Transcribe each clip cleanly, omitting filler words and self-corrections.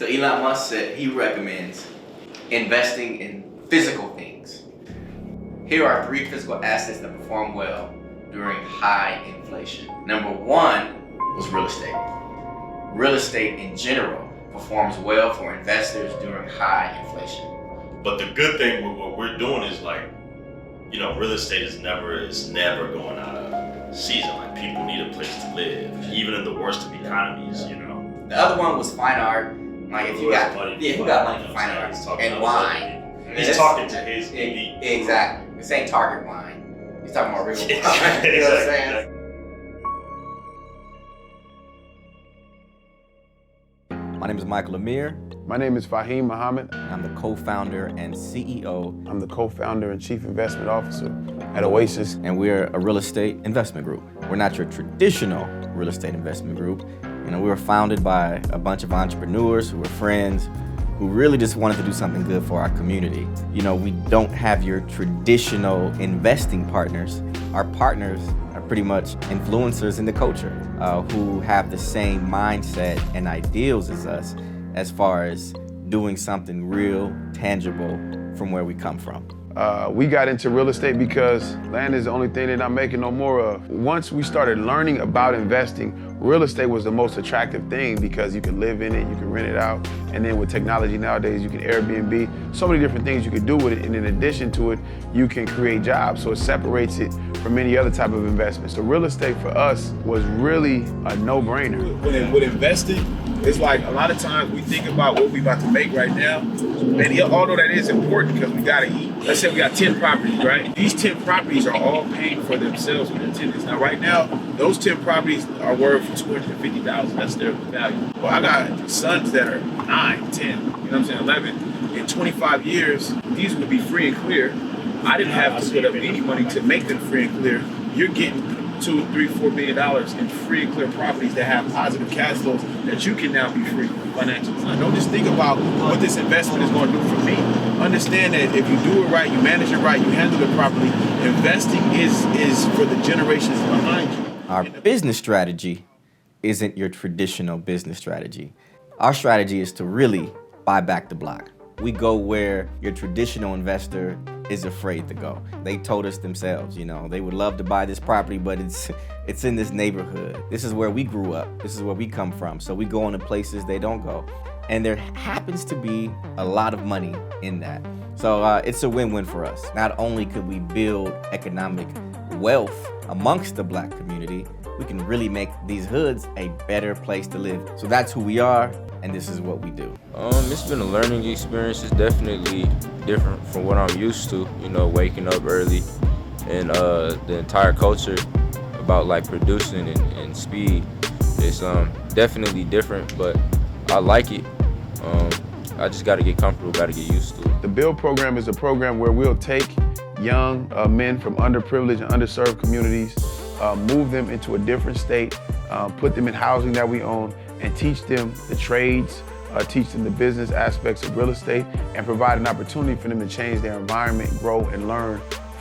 So Elon Musk said he recommends investing in physical things. Here are 3 physical assets that perform well during high inflation. Number 1 was real estate. Real estate in general performs well for investors during high inflation. But the good thing with what we're doing is real estate is never going out of season. Like, people need a place to live, even in the worst of economies, The other one was fine art. Like, if you got money for fine art and wine. He's talking to his elite. Exactly. This ain't Target wine. He's talking about real wine. You know what I'm saying? My name is Michael Amir. My name is Fahim Muhammad. I'm the co-founder and CEO. I'm the co-founder and chief investment officer at Oasis. And we're a real estate investment group. We're not your traditional real estate investment group. We were founded by a bunch of entrepreneurs who were friends, who really just wanted to do something good for our community. We don't have your traditional investing partners. Our partners are pretty much influencers in the culture who have the same mindset and ideals as us as far as doing something real, tangible from where we come from. We got into real estate because land is the only thing they're not making no more of. Once we started learning about investing, real estate was the most attractive thing because you can live in it, you can rent it out, and then with technology nowadays, you can Airbnb, so many different things you can do with it, and in addition to it, you can create jobs, so it separates it from any other type of investment. So real estate for us was really a no-brainer. With investing, it's like a lot of times we think about what we about to make right now, and although that is important because we gotta eat. Let's say we got 10 properties, right? These 10 properties are all paying for themselves with their tenants. Now right now, those 10 properties are worth $250,000, that's their value. Well, I got sons that are 9, 10, you know what I'm saying, 11. In 25 years, these will be free and clear. I didn't have to put up any money to make them free and clear. You're getting $2, $3, $4 million in free and clear properties that have positive cash flows that you can now be free financially. Don't just think about what this investment is going to do for me. Understand that if you do it right, you manage it right, you handle it properly, investing is for the generations behind you. Our business strategy isn't your traditional business strategy. Our strategy is to really buy back the block. We go where your traditional investor is afraid to go. They told us themselves, they would love to buy this property, but it's in this neighborhood. This is where we grew up. This is where we come from. So we go into places they don't go. And there happens to be a lot of money in that. So it's a win-win for us. Not only could we build economic wealth amongst the Black community, we can really make these hoods a better place to live. So that's who we are, and this is what we do. It's been a learning experience. It's definitely different from what I'm used to, waking up early and the entire culture about like producing and speed. It's definitely different, but I like it. I just got to get comfortable, got to get used to it. The BUILD program is a program where we'll take young men from underprivileged and underserved communities, move them into a different state, put them in housing that we own, and teach them the trades, teach them the business aspects of real estate, and provide an opportunity for them to change their environment, grow, and learn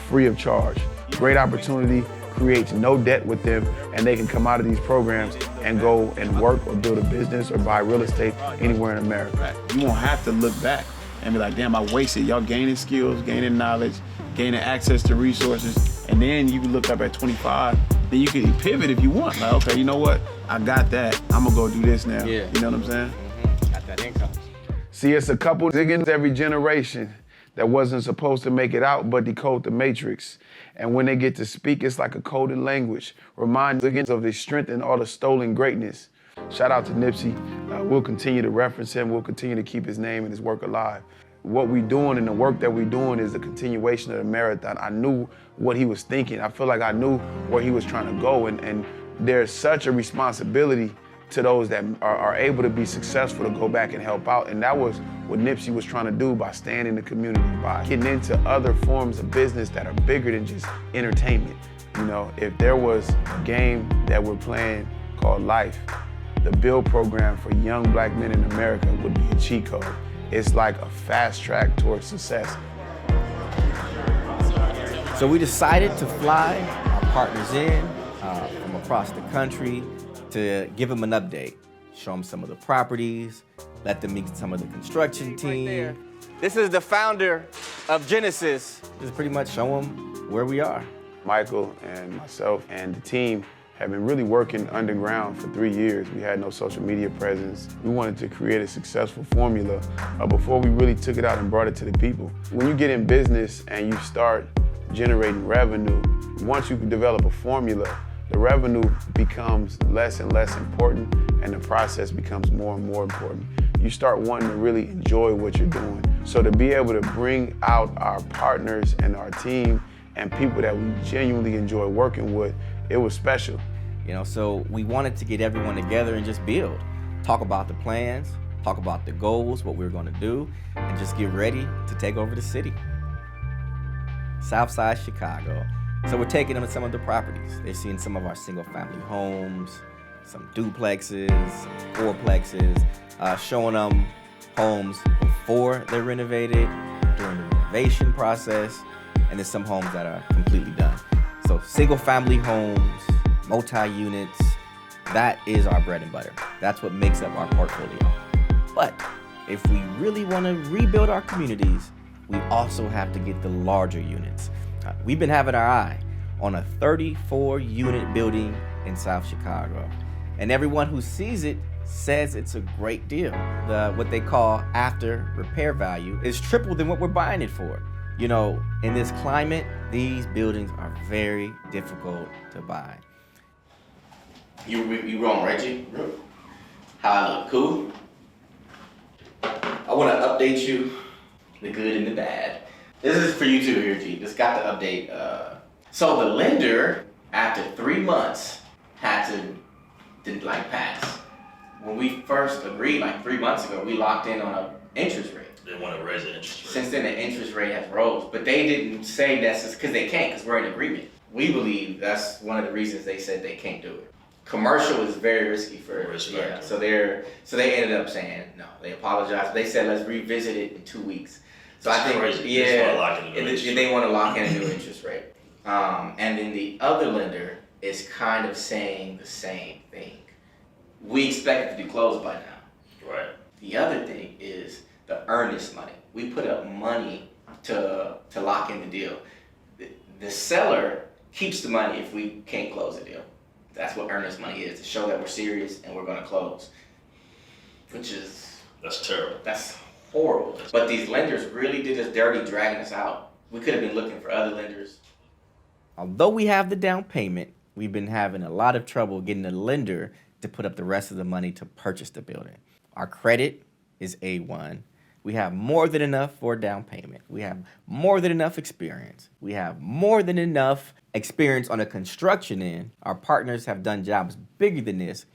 free of charge. Great opportunity, creates no debt with them, and they can come out of these programs and go and work or build a business or buy real estate anywhere in America. You won't have to look back and be like, damn, I wasted. Y'all gaining skills, gaining knowledge, gaining access to resources, and then you can look up at 25, then you can pivot if you want. Like, okay, you know what? I got that. I'm gonna go do this now. Yeah. You know what I'm saying? Got that income. See, it's a couple ziggins every generation that wasn't supposed to make it out but decode the matrix. And when they get to speak, it's like a coded language. Remind ziggins of his strength and all the stolen greatness. Shout out to Nipsey. We'll continue to reference him. We'll continue to keep his name and his work alive. What we're doing and the work that we're doing is a continuation of the marathon. I knew what he was thinking. I feel like I knew where he was trying to go. And there's such a responsibility to those that are able to be successful to go back and help out. And that was what Nipsey was trying to do by staying in the community, by getting into other forms of business that are bigger than just entertainment. If there was a game that we're playing called life, the BUILD program for young Black men in America would be a cheat code. It's like a fast track towards success. So we decided to fly our partners in from across the country to give them an update, show them some of the properties, let them meet some of the construction team. This is the founder of Genesis. Just pretty much show them where we are. Michael and myself and the team have been really working underground for 3 years. We had no social media presence. We wanted to create a successful formula before we really took it out and brought it to the people. When you get in business and you start generating revenue, once you develop a formula, the revenue becomes less and less important and the process becomes more and more important. You start wanting to really enjoy what you're doing. So to be able to bring out our partners and our team and people that we genuinely enjoy working with, it was special. You know, so we wanted to get everyone together and just build, talk about the plans, talk about the goals, what we were gonna do, and just get ready to take over the city. Southside Chicago. So we're taking them to some of the properties. They're seeing some of our single family homes, some duplexes, some fourplexes, showing them homes before they're renovated, during the renovation process, and then some homes that are completely done. So single family homes, multi-units, that is our bread and butter. That's what makes up our portfolio. But if we really want to rebuild our communities, we also have to get the larger units. We've been having our eye on a 34-unit building in South Chicago. And everyone who sees it says it's a great deal. What they call after repair value is triple than what we're buying it for. You know, in this climate, these buildings are very difficult to buy. You wrong, Reggie? How I look? Cool? I want to update you, the good and the bad. This is for you too here, G. Just got the update. So the lender, after 3 months, had to pass. When we first agreed, 3 months ago, we locked in on an interest rate. They want to raise the interest rate. Since then, the interest rate has rose, but they didn't say that's just because they can't, because we're in agreement. We believe that's one of the reasons they said they can't do it. Commercial is very risky for so they ended up saying no. They apologized. They said let's revisit it in 2 weeks. So I think crazy. They want to lock in a new interest rate. And then the other lender is kind of saying the same thing. We expect it to be closed by now. Right. The other thing is the earnest money. We put up money to lock in the deal. The seller keeps the money if we can't close the deal. That's what earnest money is, to show that we're serious and we're gonna close. That's terrible. That's horrible. But these lenders really did us dirty, dragging us out. We could have been looking for other lenders. Although we have the down payment, we've been having a lot of trouble getting a lender to put up the rest of the money to purchase the building. Our credit is A1. We have more than enough for a down payment. We have more than enough experience. We have more than enough experience on the construction end. Our partners have done jobs bigger than this.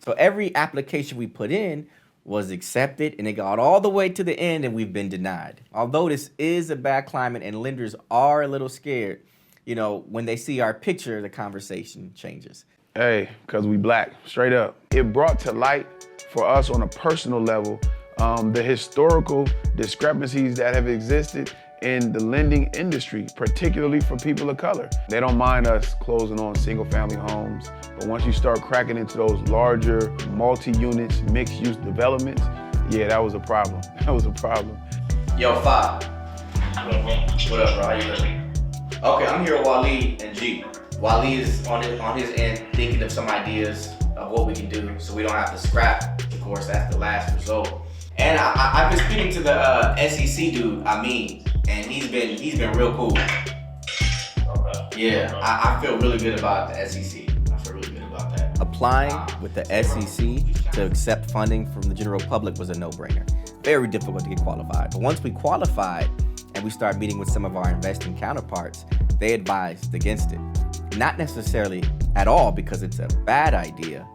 So every application we put in was accepted and it got all the way to the end and we've been denied. Although this is a bad climate and lenders are a little scared, you know, when they see our picture, the conversation changes. Hey, because we black, straight up. It brought to light for us on a personal level the historical discrepancies that have existed in the lending industry, particularly for people of color. They don't mind us closing on single family homes, but once you start cracking into those larger multi-units, mixed-use developments, yeah, that was a problem. That was a problem. Yo, Fa. What up, bro? How you doing? Okay, I'm here with Waleed and G. Waleed is on his end thinking of some ideas of what we can do so we don't have to scrap. Of course, that's the last result. And I've been speaking to the SEC dude, and he's been real cool. Yeah, I feel really good about the SEC. I feel really good about that. Applying with the SEC to accept funding from the general public was a no-brainer. Very difficult to get qualified. But once we qualified and we started meeting with some of our investing counterparts, they advised against it. Not necessarily at all because it's a bad idea.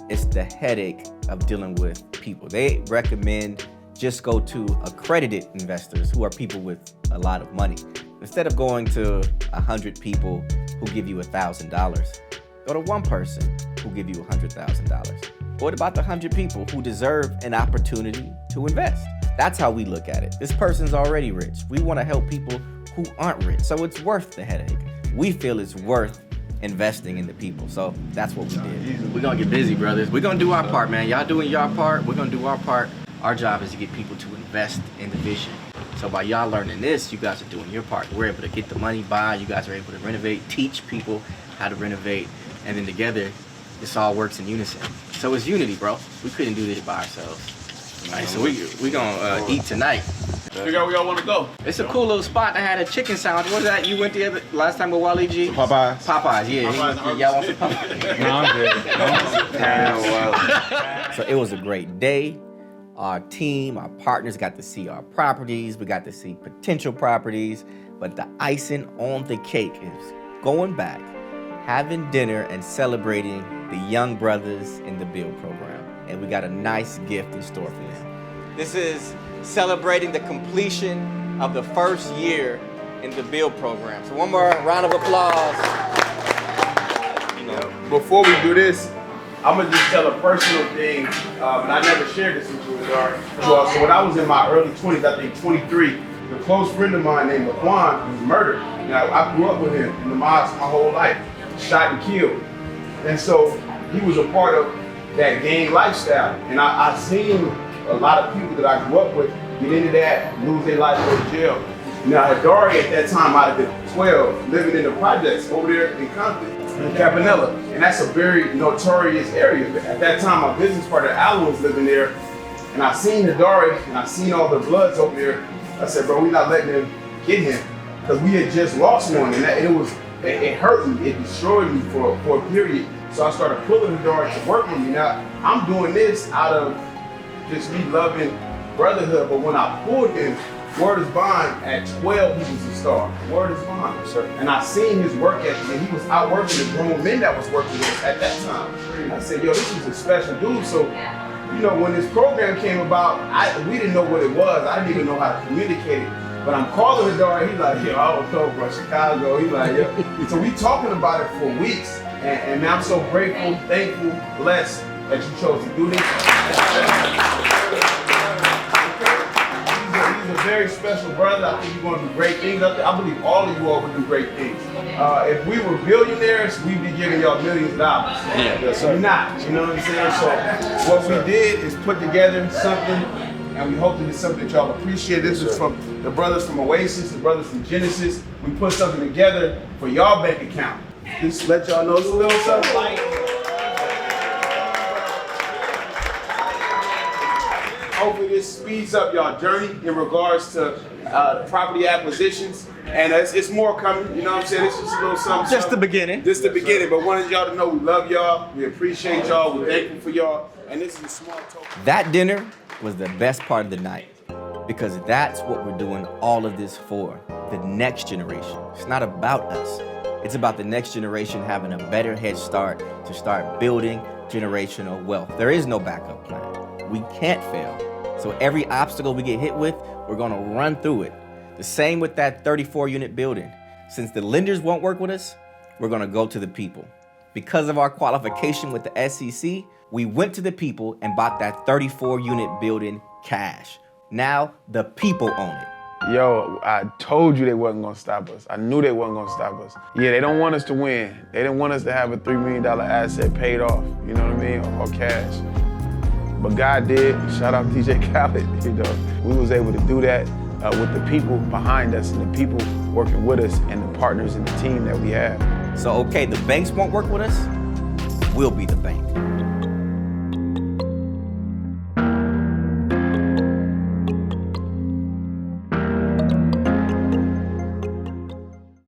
It's the headache of dealing with people. They recommend just go to accredited investors who are people with a lot of money. Instead of going to 100 people who give you $1,000, go to one person who give you $100,000. What about the 100 people who deserve an opportunity to invest? That's how we look at it. This person's already rich. We want to help people who aren't rich, so it's worth the headache. We feel it's worth investing in the people. So that's what we did. We're gonna get busy, brothers. We're gonna do our part, man. Y'all doing your part, we're gonna do our part. Our job is to get people to invest in the vision. So by y'all learning this, you guys are doing your part. We're able to get the money, buy, you guys are able to renovate, teach people how to renovate, and then together, this all works in unison. So it's unity, bro. We couldn't do this by ourselves. All right, so we gonna eat tonight. Figure out where y'all want to go. It's a cool little spot that had a chicken sandwich. What was that? You went the last time with Wally G? Popeyes. Popeyes, yeah. Y'all want some Popeyes? No, I'm good. So it was a great day. Our team, our partners got to see our properties. We got to see potential properties. But the icing on the cake is going back, having dinner, and celebrating the young brothers in the Build program. And we got a nice gift in store for them. This is celebrating the completion of the first year in the Build program. So one more round of applause. Before we do this, I'm gonna just tell a personal thing, and I never shared this with you, Adar. So when I was in my early 20s, I think 23, a close friend of mine named Laquan was murdered. Now, I grew up with him in the mosque my whole life, shot and killed. And so he was a part of that gang lifestyle. And I seen a lot of people that I grew up with get into that, lose their life, go to jail. Now, Adari at that time might have been 12, living in the projects over there in Compton, in Campanella. And that's a very notorious area. At that time, my business partner, Alan, was living there. And I seen Adari, and I seen all the bloods over there. I said, bro, we're not letting them get him. Because we had just lost one, and it hurt me, it destroyed me for a period. So I started pulling Adari to work with me. Now, I'm doing this out of just me loving brotherhood, but when I pulled him, word is bond, at 12 he was a star. Word is bond, sir. And I seen his work ethic, and he was outworking the grown men that was working with us at that time. And I said, yo, this is a special dude. So, when this program came about, we didn't know what it was. I didn't even know how to communicate it. But I'm calling Adari, he's like, yo, I don't know, bro, Chicago. He's like, yo. So we talking about it for weeks. And man, I'm so grateful, thankful, blessed that you chose to do this. He's a very special brother. I think you're going to do great things up there. I believe all of you all will do great things. If we were billionaires, we'd be giving y'all millions of dollars. Yeah, so we're not, you know what I'm saying? So what we did is put together something, and we hope that it's something that y'all appreciate. This is from the brothers from Oasis, the brothers from Genesis. We put something together for y'all bank account. Just let y'all know it's a little something like. Hopefully this speeds up y'all journey in regards to property acquisitions. And it's more coming, you know what I'm saying? It's just a little something. Just the beginning. Just the beginning, but wanted y'all to know we love y'all, we appreciate y'all, we're thankful for y'all, and this is a small token. That dinner was the best part of the night because that's what we're doing all of this for, the next generation. It's not about us. It's about the next generation having a better head start to start building generational wealth. There is no backup plan. We can't fail. So every obstacle we get hit with, we're gonna run through it. The same with that 34-unit building. Since the lenders won't work with us, we're gonna go to the people. Because of our qualification with the SEC, we went to the people and bought that 34-unit building cash. Now the people own it. Yo, I told you they wasn't gonna stop us. I knew they wasn't gonna stop us. Yeah, they don't want us to win. They didn't want us to have a $3 million asset paid off, you know what I mean, or cash. But God did. Shout out DJ Khaled, We was able to do that with the people behind us and the people working with us and the partners and the team that we have. So, okay, the banks won't work with us, we'll be the bank.